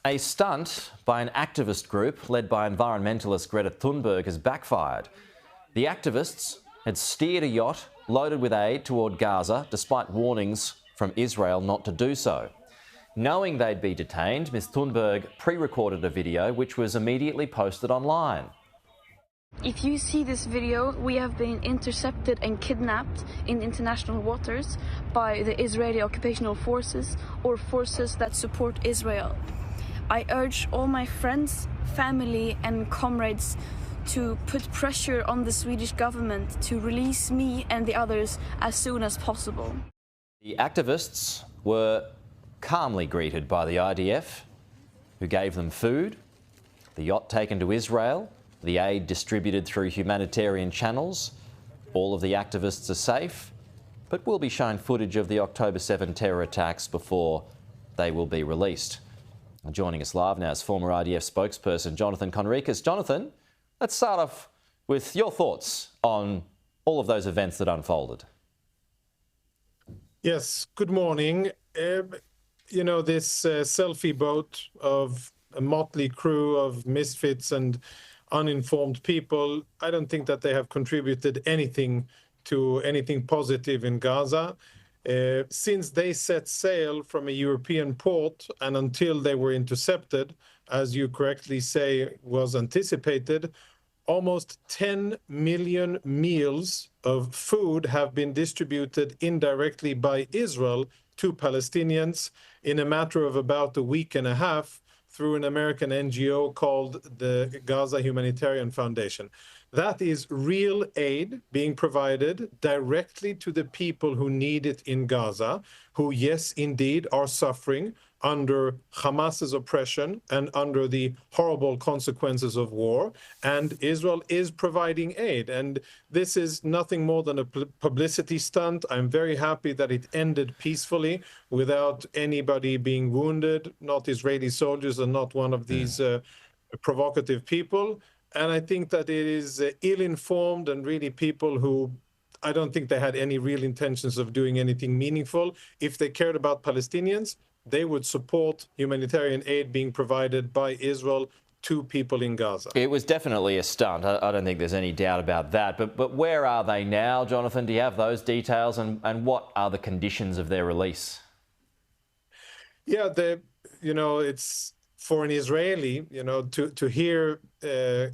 A stunt by an activist group led by environmentalist Greta Thunberg has backfired. The activists had steered a yacht loaded with aid toward Gaza despite warnings from Israel not to do so. Knowing they'd be detained, Ms Thunberg pre-recorded a video which was immediately posted online. If you see this video, we have been intercepted and kidnapped in international waters by the Israeli occupational forces or forces that support Israel. I urge all my friends, family and comrades to put pressure on the Swedish government to release me and the others as soon as possible. The activists were calmly greeted by the IDF, who gave them food, the yacht taken to Israel, the aid distributed through humanitarian channels. All of the activists are safe, but will be shown footage of the October 7 terror attacks before they will be released. Joining us live now is former IDF spokesperson Jonathan Conricus. Jonathan, let's start off with your thoughts on all of those events that unfolded. Yes, good morning. You know, this selfie boat of a motley crew of misfits and uninformed people, I don't think that they have contributed anything to anything positive in Gaza. Since they set sail from a European port and until they were intercepted, as you correctly say was anticipated, almost 10 million meals of food have been distributed indirectly by Israel to Palestinians in a matter of about a week and a half through an American NGO called the Gaza Humanitarian Foundation. That is real aid being provided directly to the people who need it in Gaza, who, yes, indeed, are suffering under Hamas's oppression and under the horrible consequences of war. And Israel is providing aid. And this is nothing more than a publicity stunt. I'm very happy that it ended peacefully without anybody being wounded, not Israeli soldiers and not one of these provocative people. And I think that it is ill-informed and really people who I don't think they had any real intentions of doing anything meaningful. If they cared about Palestinians, they would support humanitarian aid being provided by Israel to people in Gaza. It was definitely a stunt. I don't think there's any doubt about that. But where are they now, Jonathan? Do you have those details? And what are the conditions of their release? Yeah, you know, it's for an Israeli, you know, to hear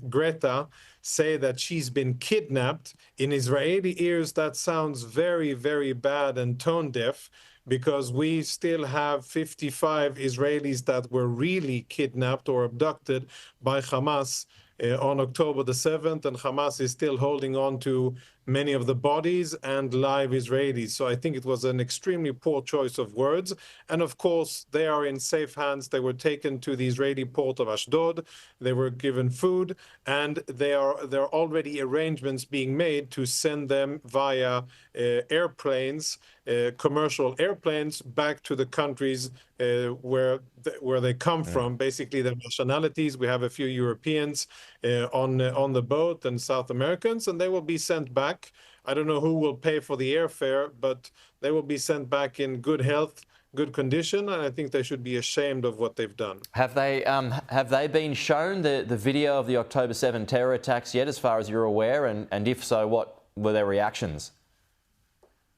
Greta say that she's been kidnapped, in Israeli ears, that sounds very, very bad and tone deaf, because we still have 55 Israelis that were really kidnapped or abducted by Hamas on October the 7th, and Hamas is still holding on to many of the bodies and live Israelis. So I think it was an extremely poor choice of words. And of course, they are in safe hands. They were taken to the Israeli port of Ashdod. They were given food, and there are already arrangements being made to send them via airplanes, commercial airplanes, back to the countries where they come from, basically their nationalities. We have a few Europeans on the boat and South Americans, and they will be sent back. I don't know who will pay for the airfare, but they will be sent back in good health, good condition, and I think they should be ashamed of what they've done. Have they been shown the video of the October 7 terror attacks yet, as far as you're aware? And if so, what were their reactions?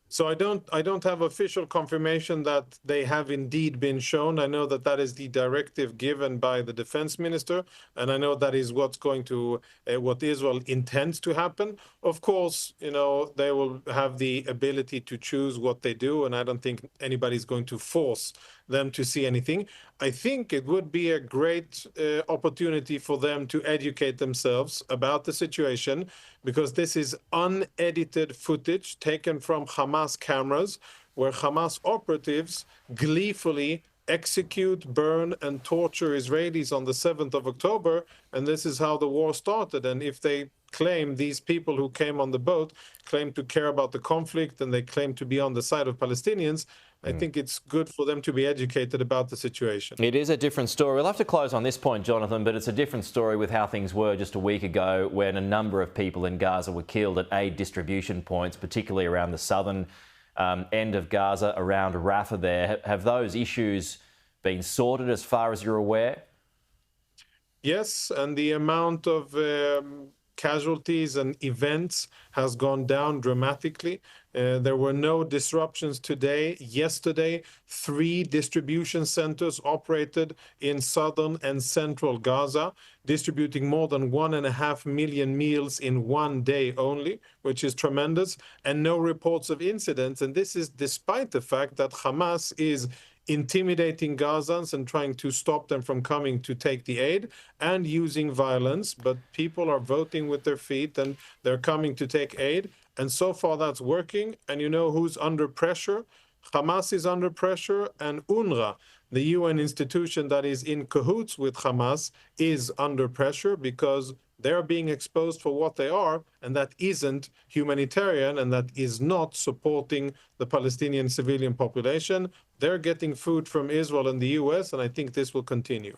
So I don't have official confirmation that they have indeed been shown. I know that that is the directive given by the defense minister, and I know that is what's going to what Israel intends to happen. Of course, you know, they will have the ability to choose what they do, and I don't think anybody's going to force them to see anything. I think it would be a great opportunity for them to educate themselves about the situation, because this is unedited footage taken from Hamas cameras, where Hamas operatives gleefully execute, burn, and torture Israelis on the 7th of October, and this is how the war started. And if they claim, these people who came on the boat claim to care about the conflict and they claim to be on the side of Palestinians, I think it's good for them to be educated about the situation. It is a different story. We'll have to close on this point, Jonathan, but it's a different story with how things were just a week ago, when a number of people in Gaza were killed at aid distribution points, particularly around the southern end of Gaza, around Rafah there. Have those issues been sorted as far as you're aware? Yes, and the amount of casualties and events has gone down dramatically. There were no disruptions today. Yesterday, 3 distribution centers operated in southern and central Gaza, distributing more than 1.5 million meals in one day only, which is tremendous, and no reports of incidents. And this is despite the fact that Hamas is intimidating Gazans and trying to stop them from coming to take the aid and using violence. But people are voting with their feet and they're coming to take aid. And so far that's working. And you know who's under pressure? Hamas is under pressure, and UNRWA, the UN institution that is in cahoots with Hamas, is under pressure because they're being exposed for what they are, and that isn't humanitarian, and that is not supporting the Palestinian civilian population. They're getting food from Israel and the US, and I think this will continue.